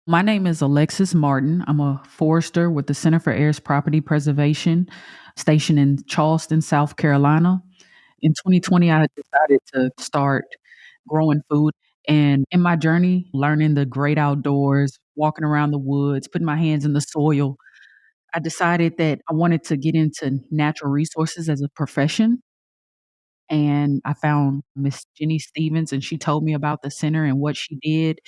My name is Alexis Martin. I'm a forester with the Center for Heirs Property Preservation, stationed in Charleston, South Carolina. In 2020, I decided to start growing food. And in my journey, learning the great outdoors, walking around the woods, putting my hands in the soil, I decided that I wanted to get into natural resources as a profession. And I found Miss Jenny Stevens, and she told me about the center and what she did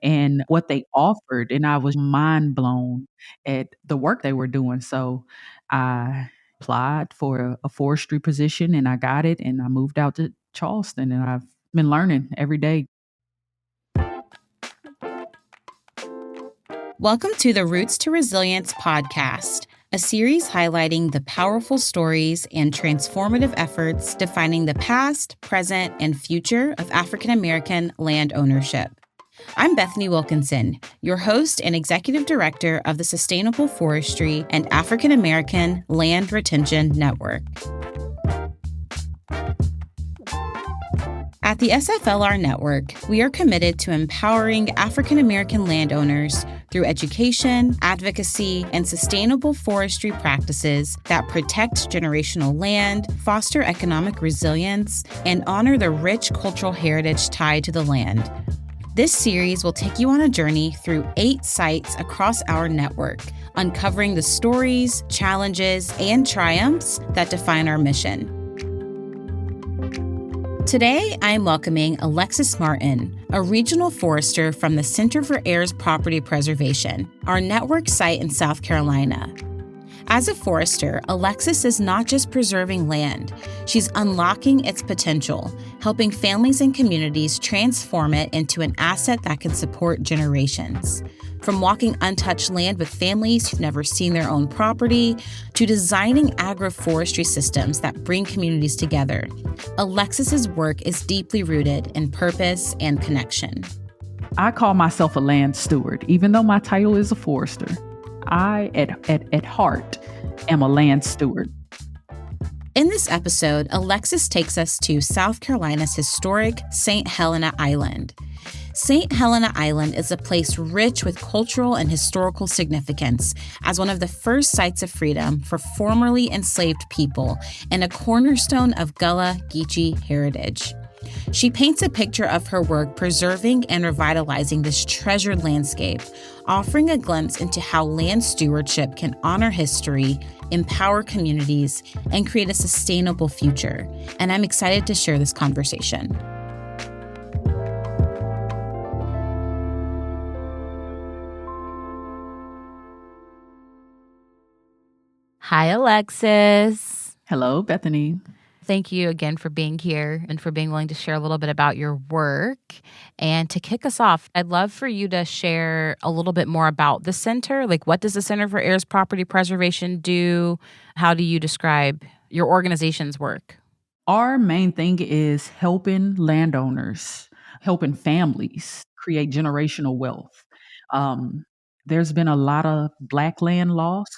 and what they offered, and I was mind blown at the work they were doing. So I applied for a forestry position, and I got it, and I moved out to Charleston, and I've been learning every day. Welcome to the Roots to Resilience podcast, a series highlighting the powerful stories and transformative efforts defining the past, present, and future of African American land ownership. I'm Bethany Wilkinson, your host and executive director of the Sustainable Forestry and African American Land Retention Network. At the SFLR Network, we are committed to empowering African American landowners through education, advocacy, and sustainable forestry practices that protect generational land, foster economic resilience, and honor the rich cultural heritage tied to the land. This series will take you on a journey through 8 sites across our network, uncovering the stories, challenges, and triumphs that define our mission. Today, I am welcoming Alexis Martin, a regional forester from the Center for Heirs Property Preservation, our network site in South Carolina. As a forester, Alexis is not just preserving land, she's unlocking its potential, helping families and communities transform it into an asset that can support generations. From walking untouched land with families who've never seen their own property, to designing agroforestry systems that bring communities together, Alexis's work is deeply rooted in purpose and connection. I call myself a land steward, even though my title is a forester. I, at heart, am a land steward. In this episode, Alexis takes us to South Carolina's historic St. Helena Island. St. Helena Island is a place rich with cultural and historical significance as one of the first sites of freedom for formerly enslaved people and a cornerstone of Gullah Geechee heritage. She paints a picture of her work preserving and revitalizing this treasured landscape, offering a glimpse into how land stewardship can honor history, empower communities, and create a sustainable future. And I'm excited to share this conversation. Hi, Alexis. Hello, Bethany. Thank you again for being here and for being willing to share a little bit about your work. And to kick us off, I'd love for you to share a little bit more about the center. Like, what does the Center for Heirs Property Preservation do? How do you describe your organization's work? Our main thing is helping landowners, helping families create generational wealth. There's been a lot of Black land loss,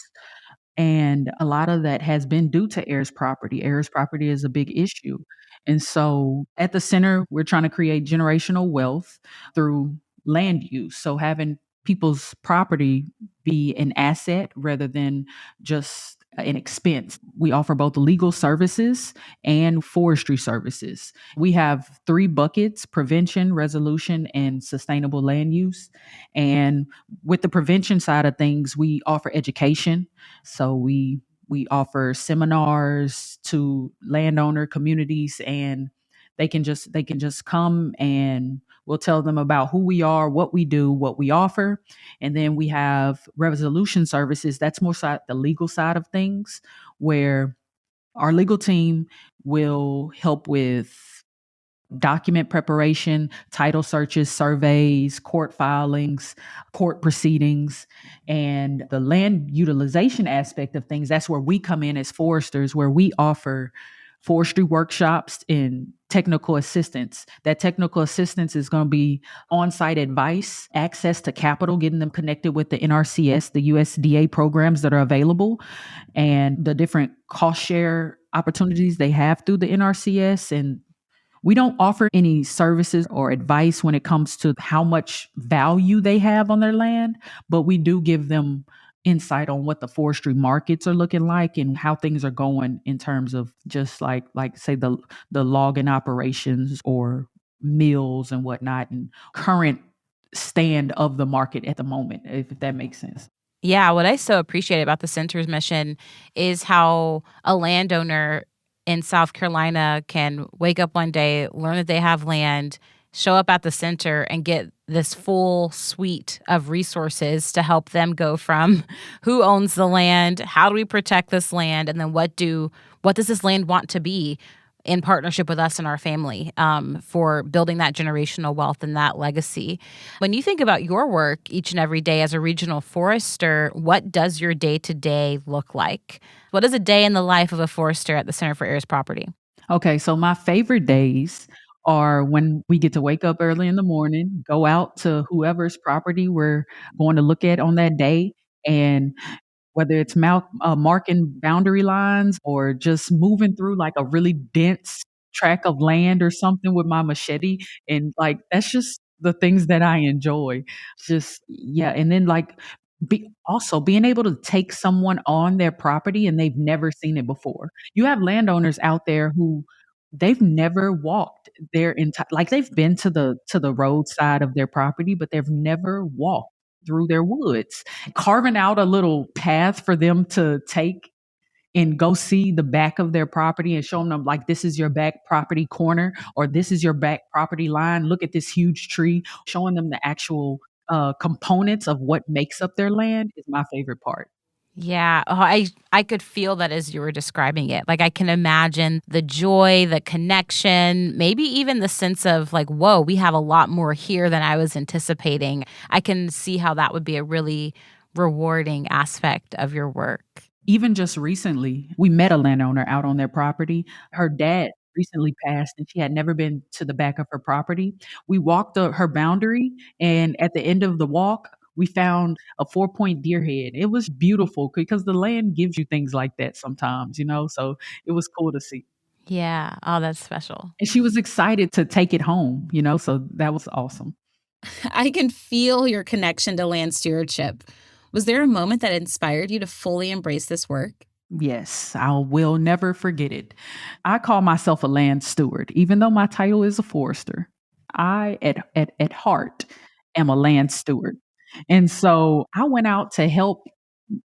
and a lot of that has been due to heirs property. Heirs property is a big issue. And so at the center, we're trying to create generational wealth through land use. So having people's property be an asset rather than just an expense. We offer both legal services and forestry services. We have 3 buckets: prevention, resolution, and sustainable land use. And with the prevention side of things, we offer education. So we offer seminars to landowner communities, and they can just come, and we'll tell them about who we are, what we do, what we offer. And then we have resolution services. That's more the legal side of things, where our legal team will help with document preparation, title searches, surveys, court filings, court proceedings, and the land utilization aspect of things. That's where we come in as foresters, where we offer forestry workshops and technical assistance. That technical assistance is going to be on-site advice, access to capital, getting them connected with the NRCS, the USDA programs that are available, and the different cost share opportunities they have through the NRCS. And We don't offer any services or advice when it comes to how much value they have on their land, but we do give them insight on what the forestry markets are looking like and how things are going in terms of just like say the logging operations or mills and whatnot and current stand of the market at the moment, if that makes sense. Yeah, what I so appreciate about the center's mission is how a landowner in South Carolina can wake up one day, learn that they have land, show up at the center, and get this full suite of resources to help them go from who owns the land, how do we protect this land, and then what does this land want to be in partnership with us and our family, for building that generational wealth and that legacy. When you think about your work each and every day as a regional forester, what does your day to day look like? What is a day in the life of a forester at the Center for Heirs Property? Okay, so my favorite days are when we get to wake up early in the morning, go out to whoever's property we're going to look at on that day, and whether it's marking boundary lines or just moving through like a really dense tract of land or something with my machete. And like, that's just the things that I enjoy. Just, yeah. And then like, also being able to take someone on their property and they've never seen it before. You have landowners out there who they've never walked their entire, like they've been to the roadside of their property, but they've never walked through their woods, carving out a little path for them to take and go see the back of their property and showing them like this is your back property corner or this is your back property line. Look at this huge tree. Showing them the actual components of what makes up their land is my favorite part. Yeah, I could feel that as you were describing it. Like I can imagine the joy, the connection, maybe even the sense of like, whoa, we have a lot more here than I was anticipating. I can see how that would be a really rewarding aspect of your work. Even just recently, we met a landowner out on their property. Her dad recently passed and she had never been to the back of her property. We walked her boundary, and at the end of the walk, we found a 4-point deer head. It was beautiful because the land gives you things like that sometimes, you know? So it was cool to see. Yeah. Oh, that's special. And she was excited to take it home, you know? So that was awesome. I can feel your connection to land stewardship. Was there a moment that inspired you to fully embrace this work? Yes, I will never forget it. I call myself a land steward, even though my title is a forester. I, at heart, am a land steward. And so I went out to help.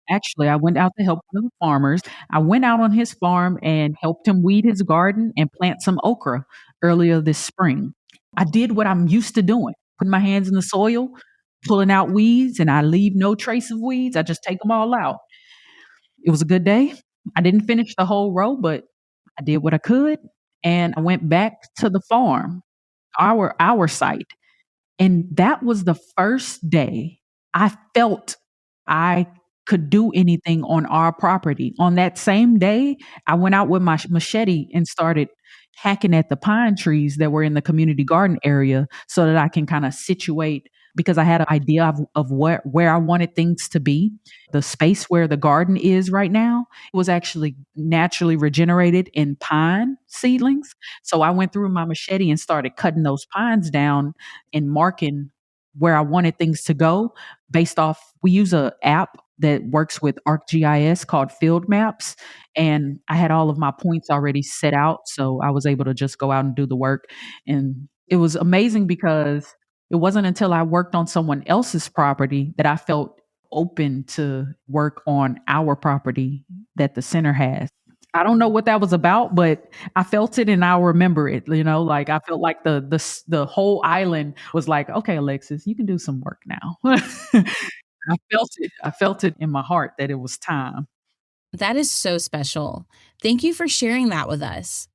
Actually, I went out to help one of the farmers. I went out on his farm and helped him weed his garden and plant some okra earlier this spring. I did what I'm used to doing, putting my hands in the soil, pulling out weeds, and I leave no trace of weeds. I just take them all out. It was a good day. I didn't finish the whole row, but I did what I could. And I went back to the farm, our site. And that was the first day I felt I could do anything on our property. On that same day, I went out with my machete and started hacking at the pine trees that were in the community garden area so that I can kind of situate, because I had an idea of where I wanted things to be. The space where the garden is right now was actually naturally regenerated in pine seedlings. So I went through my machete and started cutting those pines down and marking where I wanted things to go based off. We use a app that works with ArcGIS called Field Maps, and I had all of my points already set out, so I was able to just go out and do the work. And it was amazing because it wasn't until I worked on someone else's property that I felt open to work on our property that the center has. I don't know what that was about, but I felt it and I'll remember it. You know, like I felt like the whole island was like, okay, Alexis, you can do some work now. I felt it. I felt it in my heart that it was time. That is so special. Thank you for sharing that with us.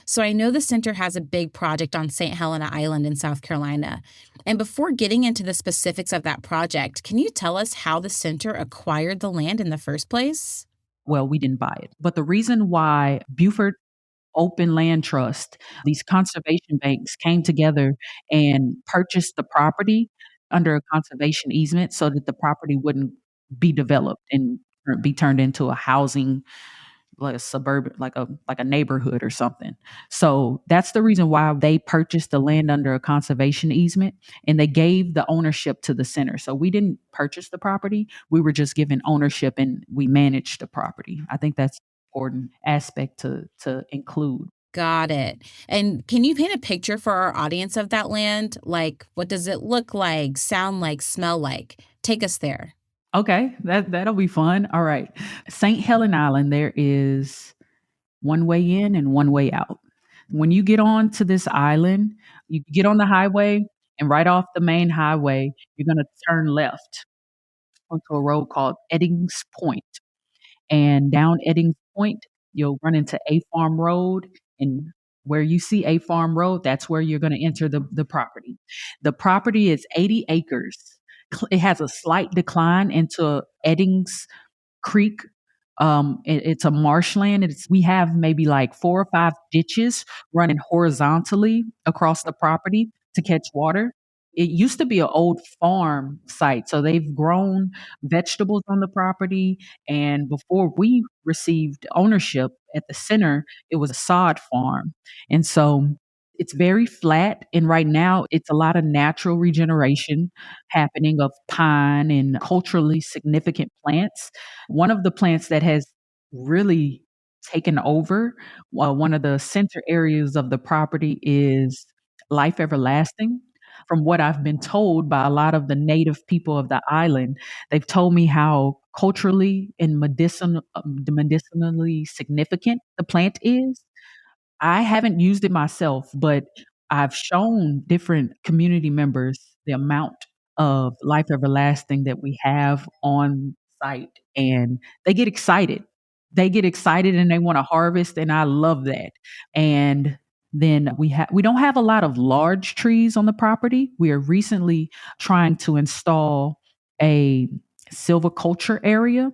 So, I know the center has a big project on St. Helena Island in South Carolina. And before getting into the specifics of that project, can you tell us how the center acquired the land in the first place? Well, we didn't buy it. But the reason why Buford Open Land Trust, these conservation banks came together and purchased the property under a conservation easement so that the property wouldn't be developed and be turned into a housing like a suburban, like a neighborhood or something. So that's the reason why they purchased the land under a conservation easement, and they gave the ownership to the center. So we didn't purchase the property; we were just given ownership, and we managed the property. I think that's an important aspect to include. Got it. And can you paint a picture for our audience of that land? Like, what does it look like, sound like, smell like? Take us there. Okay, that'll be fun. All right, St. Helen Island. There is one way in and one way out. When you get on to this island, you get on the highway, and right off the main highway, you're going to turn left onto a road called Eddings Point. And down Eddings Point, you'll run into A Farm Road. And where you see A Farm Road, that's where you're going to enter the property. The property is 80 acres. It has a slight decline into Eddings Creek. It's a marshland. We have maybe like 4 or 5 ditches running horizontally across the property to catch water. It used to be an old farm site, so they've grown vegetables on the property. And before we received ownership at the center, it was a sod farm. And so it's very flat. And right now, it's a lot of natural regeneration happening of pine and culturally significant plants. One of the plants that has really taken over, one of the center areas of the property, is Life Everlasting. From what I've been told by a lot of the native people of the island, they've told me how culturally and medicinally significant the plant is. I haven't used it myself, but I've shown different community members the amount of Life Everlasting that we have on site, and they get excited. They get excited and they want to harvest, and I love that. And then we don't have a lot of large trees on the property. We are recently trying to install a silviculture area.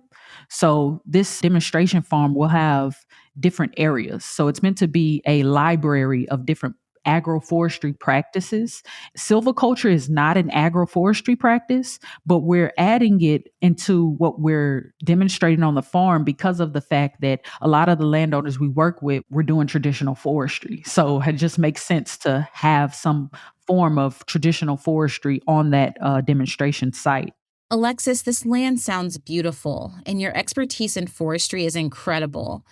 So this demonstration farm will have different areas. So it's meant to be a library of different agroforestry practices. Silviculture is not an agroforestry practice, but we're adding it into what we're demonstrating on the farm because of the fact that a lot of the landowners we work with, we're doing traditional forestry. So it just makes sense to have some form of traditional forestry on that demonstration site. Alexis, this land sounds beautiful, and your expertise in forestry is incredible.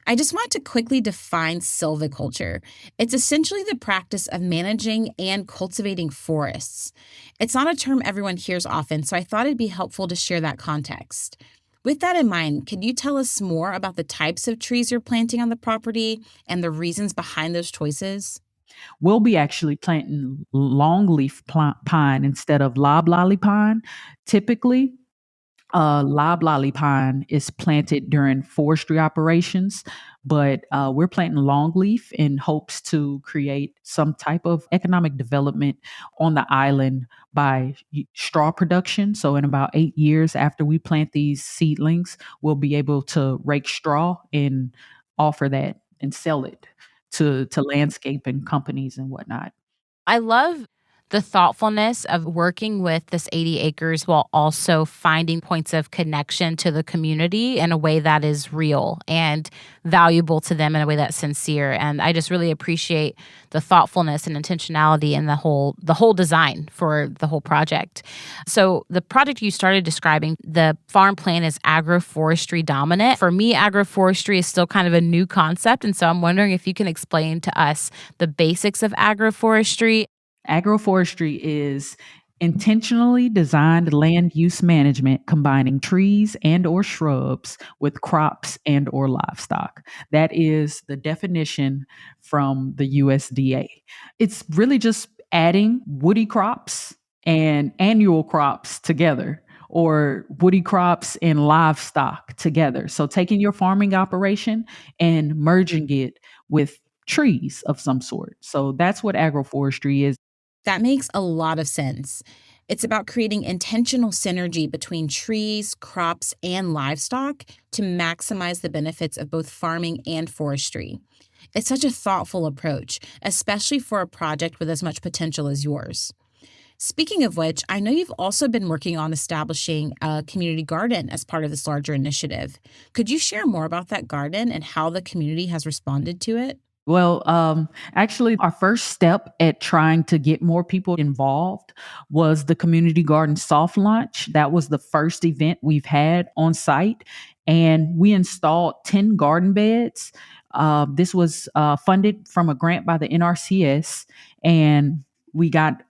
I just want to quickly define silviculture. It's essentially the practice of managing and cultivating forests. It's not a term everyone hears often, so I thought it'd be helpful to share that context. With that in mind, could you tell us more about the types of trees you're planting on the property and the reasons behind those choices? We'll be actually planting longleaf pine instead of loblolly pine. Typically, loblolly pine is planted during forestry operations, but we're planting longleaf in hopes to create some type of economic development on the island by straw production. So, in about 8 years after we plant these seedlings, we'll be able to rake straw and offer that and sell it to landscaping companies and whatnot. I love the thoughtfulness of working with this 80 acres while also finding points of connection to the community in a way that is real and valuable to them in a way that's sincere. And I just really appreciate the thoughtfulness and intentionality in the whole design for the whole project. So the project you started describing, the farm plan is agroforestry dominant. For me, agroforestry is still kind of a new concept. And so I'm wondering if you can explain to us the basics of agroforestry. Agroforestry is intentionally designed land use management combining trees and or shrubs with crops and or livestock. That is the definition from the USDA. It's really just adding woody crops and annual crops together, or woody crops and livestock together. So taking your farming operation and merging it with trees of some sort. So that's what agroforestry is. That makes a lot of sense. It's about creating intentional synergy between trees, crops, and livestock to maximize the benefits of both farming and forestry. It's such a thoughtful approach, especially for a project with as much potential as yours. Speaking of which, I know you've also been working on establishing a community garden as part of this larger initiative. Could you share more about that garden and how the community has responded to it? Well, actually, our first step at trying to get more people involved was the community garden soft launch. That was the first event we've had on site, and we installed 10 garden beds. This was funded from a grant by the NRCS, and we got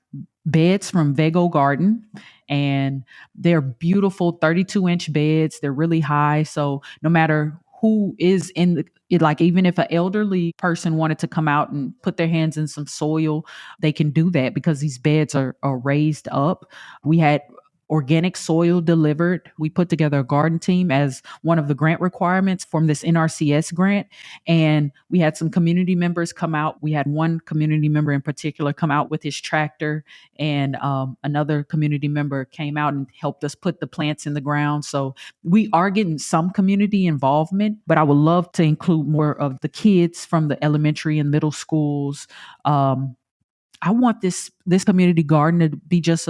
beds from Vago Garden, and they're beautiful 32-inch beds. They're really high, so no matter who is in like, even if an elderly person wanted to come out and put their hands in some soil, they can do that because these beds are raised up. We had organic soil delivered. We put together a garden team as one of the grant requirements from this NRCS grant. And we had some community members come out. We had one community member in particular come out with his tractor, and another community member came out and helped us put the plants in the ground. So we are getting some community involvement, but I would love to include more of the kids from the elementary and middle schools. I want this community garden to be just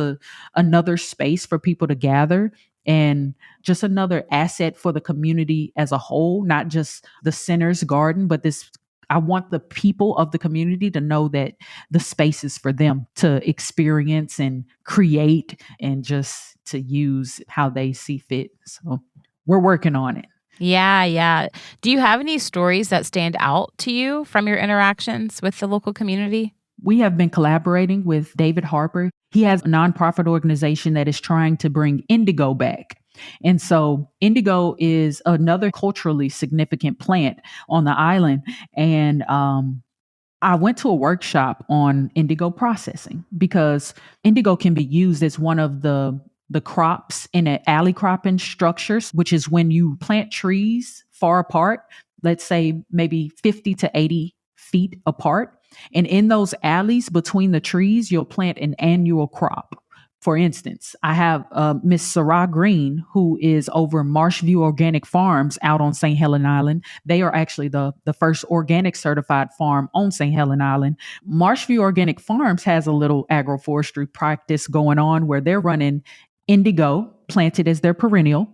another space for people to gather, and just another asset for the community as a whole, not just the center's garden, but this. I want the people of the community to know that the space is for them to experience and create and just to use how they see fit. So we're working on it. Yeah, yeah. Do you have any stories that stand out to you from your interactions with the local community? We have been collaborating with David Harper. He has a nonprofit organization that is trying to bring indigo back. And so indigo is another culturally significant plant on the island. And I went to a workshop on indigo processing because indigo can be used as one of the crops in an alley cropping structures, which is when you plant trees far apart, let's say maybe 50 to 80 feet apart. And in those alleys between the trees, you'll plant an annual crop. For instance, I have Miss Sarah Green, who is over Marshview Organic Farms out on St. Helena Island. They are actually the first organic certified farm on St. Helena Island. Marshview Organic Farms has a little agroforestry practice going on where they're running indigo planted as their perennial,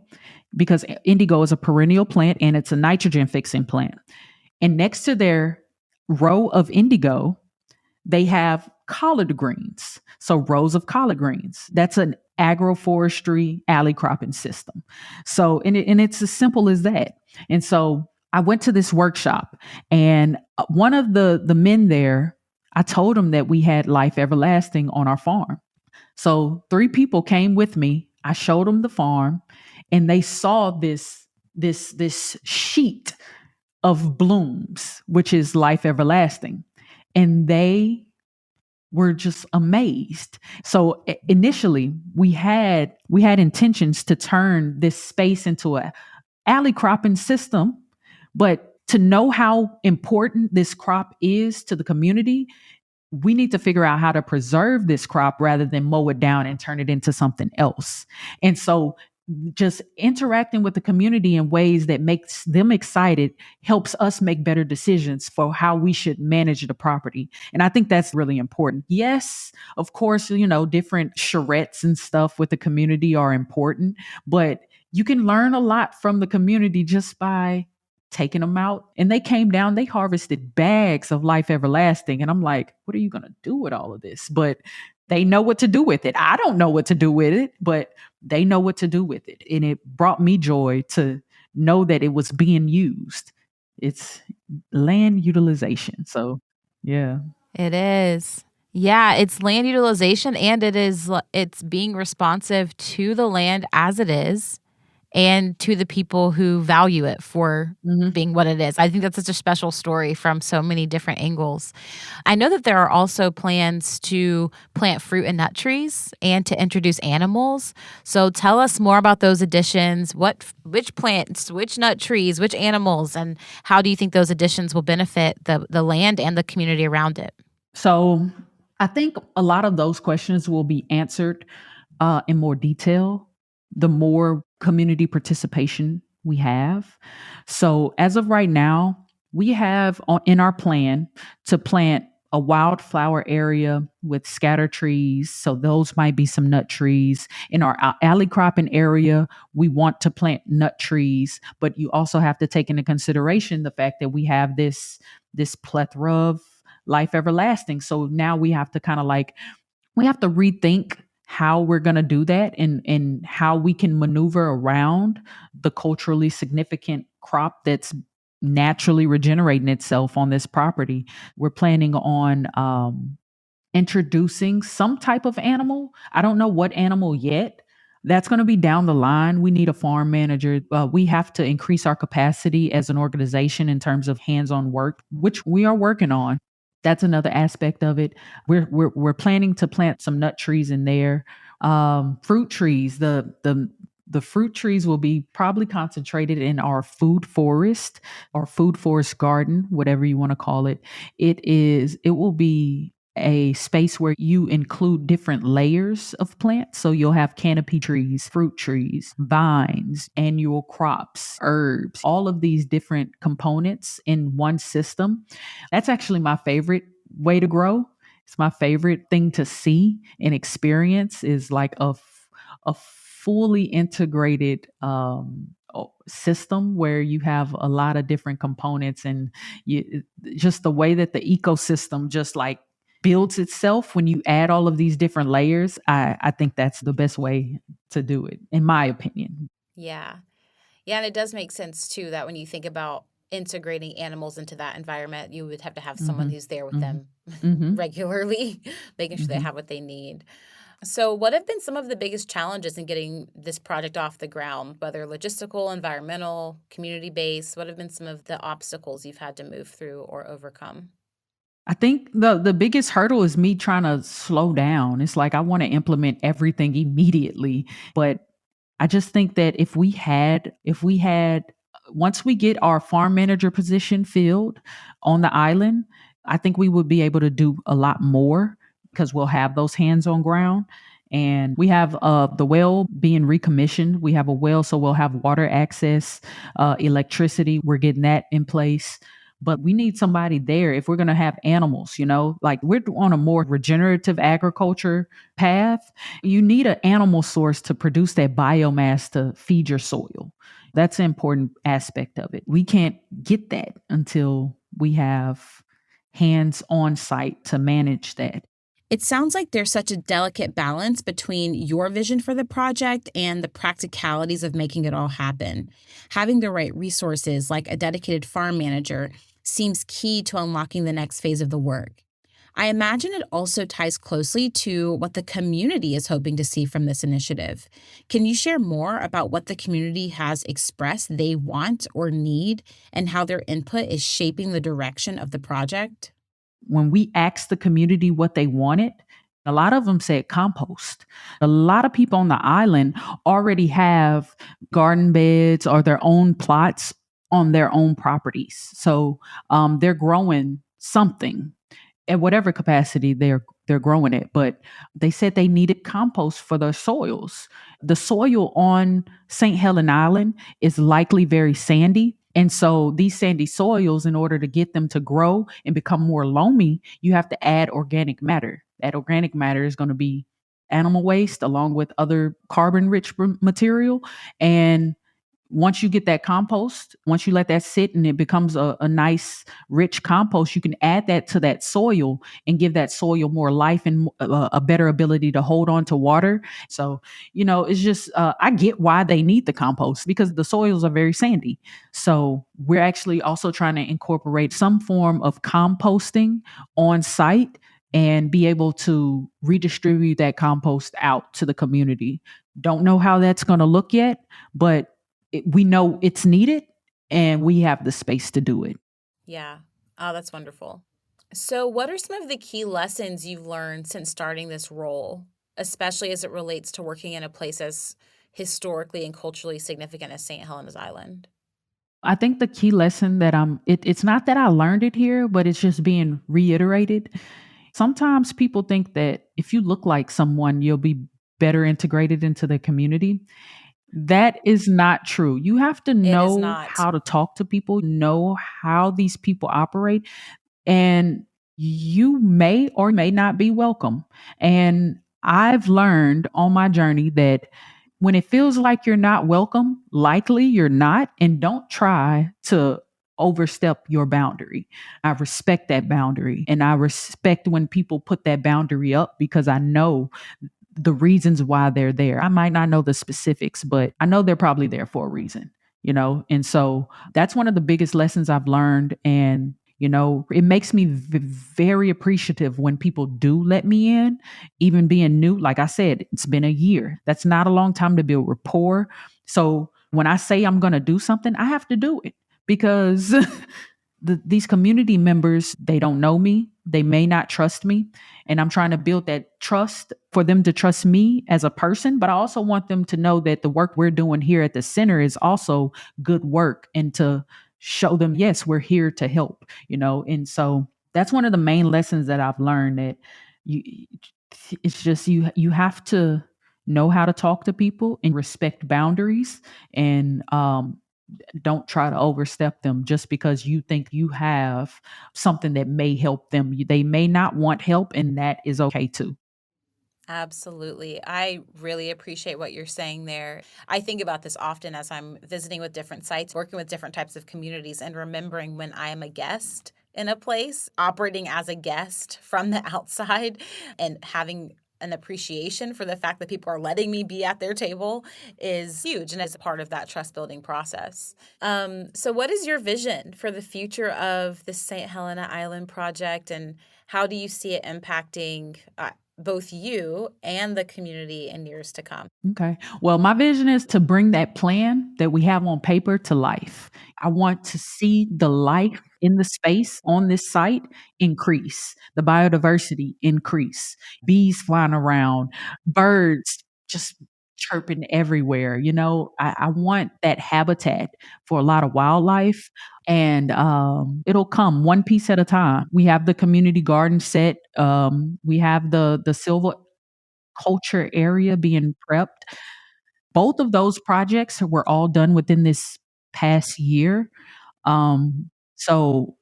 because indigo is a perennial plant and it's a nitrogen fixing plant. And next to their row of indigo, they have collard greens. So rows of collard greens. That's an agroforestry alley cropping system. So, and it's as simple as that. And so I went to this workshop, and one of the men there, I told him that we had Life Everlasting on our farm. So 3 people came with me. I showed them the farm, and they saw this sheet of blooms, which is Life Everlasting. And they were just amazed. So initially we had intentions to turn this space into a alley cropping system, but to know how important this crop is to the community, we need to figure out how to preserve this crop rather than mow it down and turn it into something else. And so just interacting with the community in ways that makes them excited helps us make better decisions for how we should manage the property. And I think that's really important. Yes, of course, different charrettes and stuff with the community are important, but you can learn a lot from the community just by taking them out. And they came down, they harvested bags of Life Everlasting. And I'm like, what are you going to do with all of this? But they know what to do with it. I don't know what to do with it, but they know what to do with it. And it brought me joy to know that it was being used. It's land utilization. So, yeah. It is. Yeah, it's land utilization, and it's being responsive to the land as it is and to the people who value it for Mhm. being what it is. I think that's such a special story from so many different angles. I know that there are also plans to plant fruit and nut trees and to introduce animals. So tell us more about those additions. Which plants, which nut trees, which animals, and how do you think those additions will benefit the land and the community around it? So I think a lot of those questions will be answered in more detail the more community participation we have. So as of right now, we have in our plan to plant a wildflower area with scatter trees. So those might be some nut trees. In our alley cropping area, we want to plant nut trees, but you also have to take into consideration the fact that we have this plethora of life everlasting. So now we have to kind of like we have to rethink how we're going to do that and how we can maneuver around the culturally significant crop that's naturally regenerating itself on this property. We're planning on introducing some type of animal. I don't know what animal yet. That's going to be down the line. We need a farm manager. We have to increase our capacity as an organization in terms of hands-on work, which we are working on. That's another aspect of it. We're planning to plant some nut trees in there. Fruit trees. The fruit trees will be probably concentrated in our food forest or food forest garden, whatever you want to call it. It will be a space where you include different layers of plants. So you'll have canopy trees, fruit trees, vines, annual crops, herbs, all of these different components in one system. That's actually my favorite way to grow. It's my favorite thing to see and experience is like a fully integrated system where you have a lot of different components and just the way that the ecosystem just like builds itself when you add all of these different layers. I think that's the best way to do it, in my opinion. Yeah. Yeah, and it does make sense too that when you think about integrating animals into that environment, you would have to have someone Hmm. who's there with Hmm. them Hmm. regularly, making sure they Hmm. have what they need. So, what have been some of the biggest challenges in getting this project off the ground, whether logistical, environmental, community based? What have been some of the obstacles you've had to move through or overcome? I think the biggest hurdle is me trying to slow down. It's like I want to implement everything immediately, but I just think that if we had once we get our farm manager position filled on the island, I think we would be able to do a lot more because we'll have those hands on ground. And we have the well being recommissioned. We have a well, so we'll have water access, electricity. We're getting that in place. But we need somebody there if we're going to have animals, like we're on a more regenerative agriculture path. You need an animal source to produce that biomass to feed your soil. That's an important aspect of it. We can't get that until we have hands on site to manage that. It sounds like there's such a delicate balance between your vision for the project and the practicalities of making it all happen. Having the right resources, like a dedicated farm manager, seems key to unlocking the next phase of the work. I imagine it also ties closely to what the community is hoping to see from this initiative. Can you share more about what the community has expressed they want or need and how their input is shaping the direction of the project? When we asked the community what they wanted, a lot of them said compost. A lot of people on the island already have garden beds or their own plots on their own properties. So they're growing something at whatever capacity they're growing it, but they said they needed compost for their soils. The soil on St. Helena Island is likely very sandy. And so these sandy soils, in order to get them to grow and become more loamy, you have to add organic matter. That organic matter is going to be animal waste along with other carbon rich material. And once you get that compost, once you let that sit and it becomes a nice, rich compost, you can add that to that soil and give that soil more life and a better ability to hold on to water. So, it's just, I get why they need the compost because the soils are very sandy. So, we're actually also trying to incorporate some form of composting on site and be able to redistribute that compost out to the community. Don't know how that's going to look yet, but we know it's needed and we have the space to do it. Yeah. Oh, that's wonderful. So, what are some of the key lessons you've learned since starting this role, especially as it relates to working in a place as historically and culturally significant as St. Helena's Island? I think the key lesson that it's not that I learned it here, but it's just being reiterated. Sometimes people think that if you look like someone, you'll be better integrated into the community. That is not true. You have to It is know not. how to talk to people, know how these people operate. And you may or may not be welcome. And I've learned on my journey that when it feels like you're not welcome, likely you're not, and don't try to overstep your boundary. I respect that boundary, and I respect when people put that boundary up because I know the reasons why they're there. I might not know the specifics, but I know they're probably there for a reason, you know? And so that's one of the biggest lessons I've learned. And, you know, it makes me very appreciative when people do let me in, even being new. Like I said, it's been a year. That's not a long time to build rapport. So when I say I'm going to do something, I have to do it because these community members, they don't know me. They may not trust me. And I'm trying to build that trust for them to trust me as a person. But I also want them to know that the work we're doing here at the center is also good work, and to show them, yes, we're here to help, you know. And so that's one of the main lessons that I've learned, that you it's just you have to know how to talk to people and respect boundaries, and don't try to overstep them just because you think you have something that may help them. They may not want help, and that is okay too. Absolutely. I really appreciate what you're saying there. I think about this often as I'm visiting with different sites, working with different types of communities, and remembering when I am a guest in a place, operating as a guest from the outside, and having an appreciation for the fact that people are letting me be at their table is huge and is a part of that trust building process. So, what is your vision for the future of the St. Helena Island project, and how do you see it impacting both you and the community in years to come? Okay. Well, my vision is to bring that plan that we have on paper to life. I want to see the life in the space on this site increase, the biodiversity increase, bees flying around, birds just chirping everywhere. You know, I want that habitat for a lot of wildlife, and it'll come one piece at a time. We have the community garden set. We have the silver culture area being prepped. Both of those projects were all done within this past year. So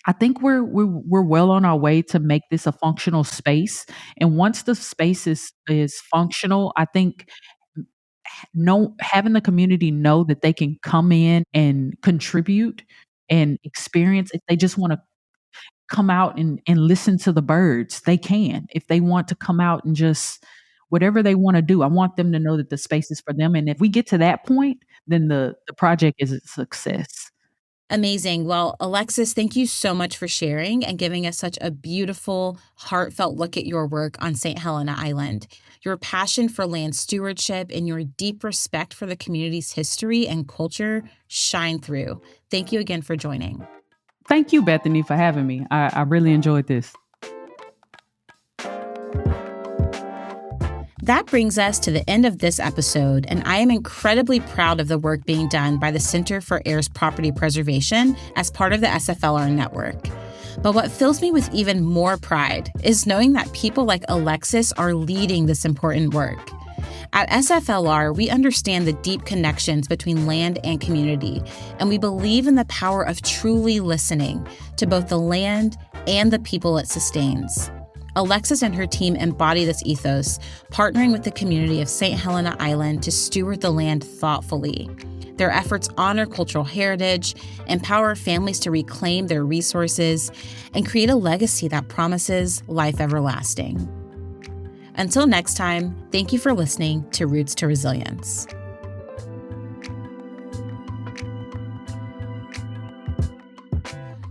I think we're well on our way to make this a functional space. And once the space is functional, I think no having the community know that they can come in and contribute and experience, if they just want to come out and listen to the birds, they can. If they want to come out and just whatever they want to do, I want them to know that the space is for them. And if we get to that point, then the project is a success. Amazing. Well, Alexis, thank you so much for sharing and giving us such a beautiful, heartfelt look at your work on St. Helena Island. Your passion for land stewardship and your deep respect for the community's history and culture shine through. Thank you again for joining. Thank you, Bethany, for having me. I really enjoyed this. That brings us to the end of this episode, and I am incredibly proud of the work being done by the Center for Heirs Property Preservation as part of the SFLR network. But what fills me with even more pride is knowing that people like Alexis are leading this important work. At SFLR, we understand the deep connections between land and community, and we believe in the power of truly listening to both the land and the people it sustains. Alexis and her team embody this ethos, partnering with the community of St. Helena Island to steward the land thoughtfully. Their efforts honor cultural heritage, empower families to reclaim their resources, and create a legacy that promises life everlasting. Until next time, thank you for listening to Roots to Resilience.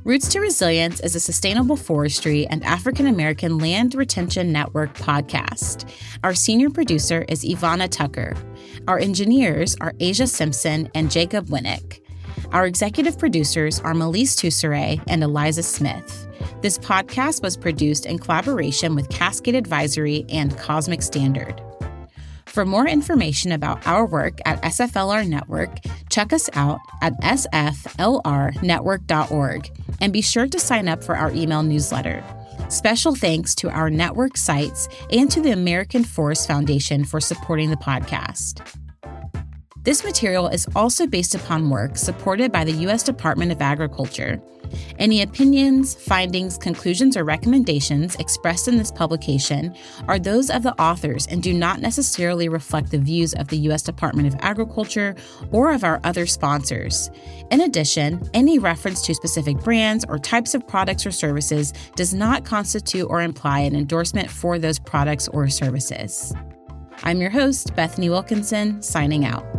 Roots to Resilience is a sustainable forestry and African American land retention network podcast. Our senior producer is Ivana Tucker. Our engineers are Asia Simpson and Jacob Winnick. Our executive producers are Melise Toussaint and Eliza Smith. This podcast was produced in collaboration with Cascade Advisory and Cosmic Standard. For more information about our work at SFLR Network, check us out at sflrnetwork.org and be sure to sign up for our email newsletter. Special thanks to our network sites and to the American Forest Foundation for supporting the podcast. This material is also based upon work supported by the U.S. Department of Agriculture. Any opinions, findings, conclusions, or recommendations expressed in this publication are those of the authors and do not necessarily reflect the views of the U.S. Department of Agriculture or of our other sponsors. In addition, any reference to specific brands or types of products or services does not constitute or imply an endorsement for those products or services. I'm your host, Bethany Wilkinson, signing out.